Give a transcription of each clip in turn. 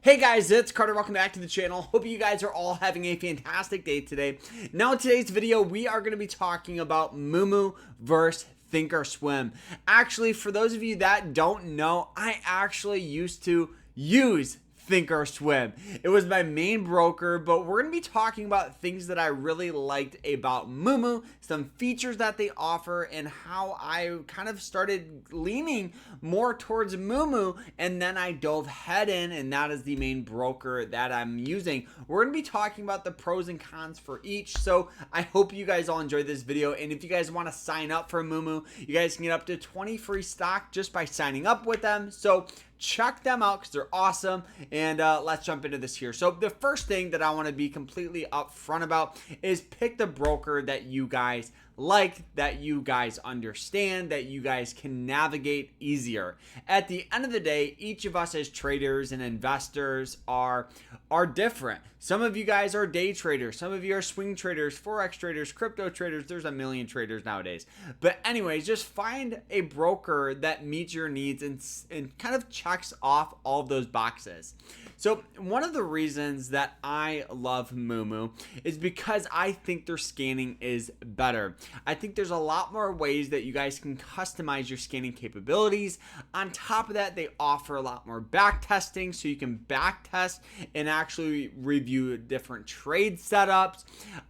Hey guys, it's Carter. Welcome back to the channel. Hope you guys are all having a fantastic day today. Now in today's video, we are going to be talking about Moomoo versus Thinkorswim. Actually, for those of you that don't know, I actually used to use Thinkorswim. It was my main broker, but we're going to be talking about things that I really liked about Moomoo, some features that they offer, and how I kind of started leaning more towards Moomoo, and then I dove head in, and that is the main broker that I'm using. We're going to be talking about the pros and cons for each, so I hope you guys all enjoyed this video, and if you guys want to sign up for Moomoo, you guys can get up to 20 free stock just by signing up with them. So check them out because they're awesome, and let's jump into this here. So the first thing that I want to be completely upfront about is pick the broker that you guys like, that you guys understand, that you guys can navigate easier. At the end of the day, each of us as traders and investors are different. Some of you guys are day traders, some of you are swing traders, forex traders, crypto traders. There's a million traders nowadays. But anyways, just find a broker that meets your needs and kind of checks off all of those boxes. So one of the reasons that I love Moomoo is because I think their scanning is better. I think there's a lot more ways that you guys can customize your scanning capabilities. On top of that, they offer a lot more back testing, so you can back test and actually review different trade setups.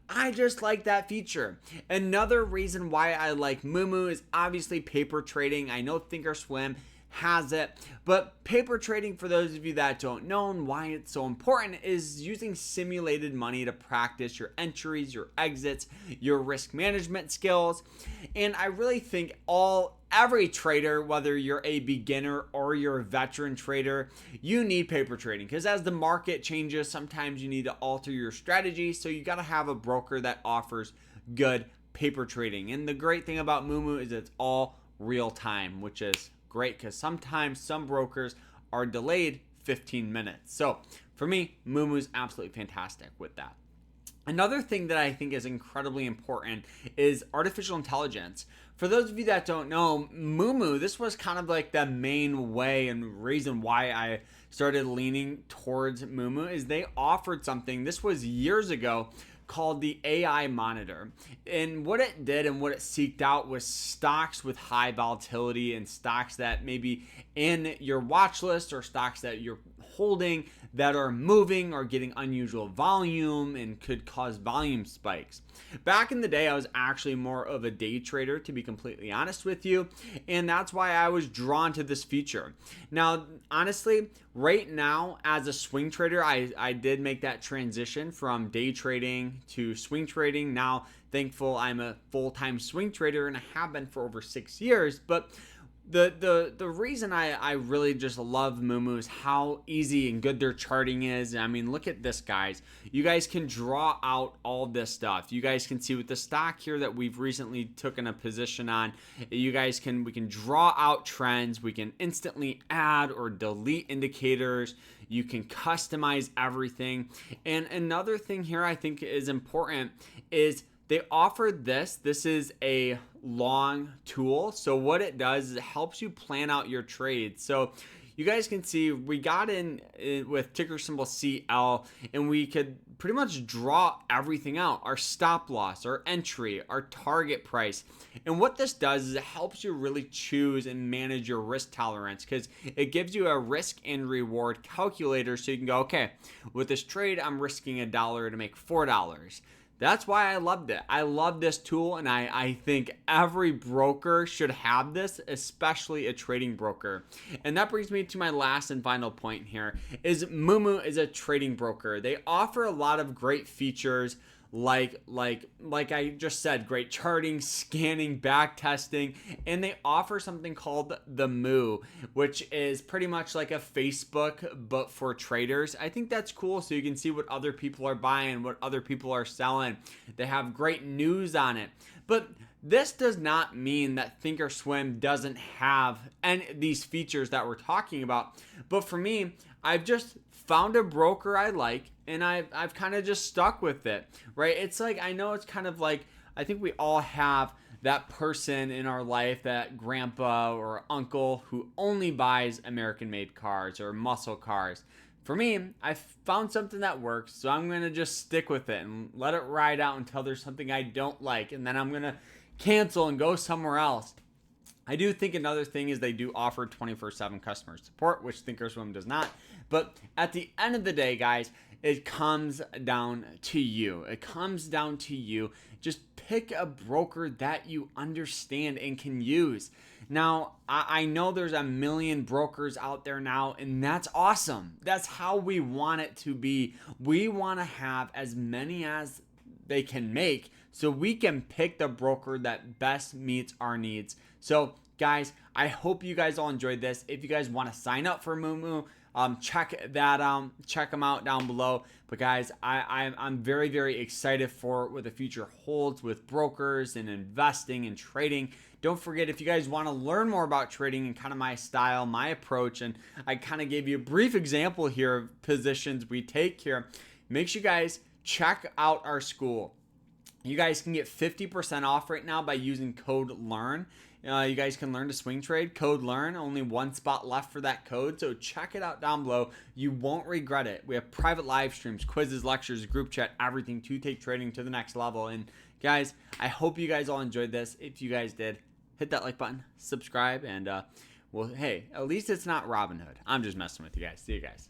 I just like that feature. Another reason why I like Moomoo is obviously paper trading. I know Thinkorswim has it, but paper trading, for those of you that don't know and why it's so important, is using simulated money to practice your entries, your exits, your risk management skills. And I really think every trader, whether you're a beginner or you're a veteran trader, you need paper trading, because as the market changes, sometimes you need to alter your strategy. So you got to have a broker that offers good paper trading. And the great thing about Moomoo is it's all real time, which is great because sometimes some brokers are delayed 15 minutes. So for me, Moomoo is absolutely fantastic with that. Another thing that I think is incredibly important is artificial intelligence. For those of you that don't know, Moomoo, this was kind of like the main way and reason why I started leaning towards Moomoo, is they offered something, this was years ago, called the AI monitor. And what it did and what it seeked out was stocks with high volatility and stocks that maybe in your watch list, or stocks that you're holding that are moving or getting unusual volume and could cause volume spikes. Back in the day, I was actually more of a day trader, to be completely honest with you, and that's why I was drawn to this feature. Now, honestly, right now as a swing trader, I did make that transition from day trading to swing trading. Now, thankful I'm a full-time swing trader, and I have been for over 6 years. But the reason I really just love Moomoo is how easy and good their charting is. I mean, look at this, guys. You guys can draw out all this stuff. You guys can see with the stock here that we've recently taken a position on, we can draw out trends. We can instantly add or delete indicators. You can customize everything. And another thing here I think is important is they offered this. This is a long tool. So what it does is it helps you plan out your trades. So you guys can see we got in with ticker symbol CL, and we could pretty much draw everything out: our stop loss, our entry, our target price. And what this does is it helps you really choose and manage your risk tolerance, because it gives you a risk and reward calculator. So you can go, okay, with this trade, I'm risking $1 to make $4. That's why I loved it. I love this tool, and I think every broker should have this, especially a trading broker. And that brings me to my last and final point here, is Moomoo is a trading broker. They offer a lot of great features like I just said, great charting, scanning, back testing, and they offer something called the Moo, which is pretty much like a Facebook but for traders. I think that's cool, so you can see what other people are buying, what other people are selling. They have great news on it. But this does not mean that Thinkorswim doesn't have any of these features that we're talking about. But for me, I've just found a broker I like, and I've kind of just stuck with it, right? It's like, I know it's kind of like, I think we all have that person in our life, that grandpa or uncle who only buys American-made cars or muscle cars. for me, I found something that works, so I'm going to just stick with it and let it ride out until there's something I don't like, and then I'm going to cancel and go somewhere else. I do think another thing is they do offer 24/7 customer support, which Thinkorswim does not. But at the end of the day, guys, it comes down to you. It comes down to you. Just pick a broker that you understand and can use. Now, I know there's a million brokers out there now, and that's awesome. That's how we want it to be. We want to have as many as they can make so we can pick the broker that best meets our needs. So guys, I hope you guys all enjoyed this. If you guys want to sign up for Moomoo, check them out down below. But guys, I'm very, very excited for what the future holds with brokers and investing and trading. Don't forget, if you guys want to learn more about trading and kind of my style, my approach, and I kind of gave you a brief example here of positions we take here, make sure you guys check out our school. You guys can get 50% off right now by using code LEARN. You guys can learn to swing trade. Code LEARN. Only one spot left for that code, so check it out down below. You won't regret it. We have private live streams, quizzes, lectures, group chat, everything to take trading to the next level. And guys, I hope you guys all enjoyed this. If you guys did, hit that like button, subscribe, and well, hey, at least it's not Robinhood. I'm just messing with you guys. See you guys.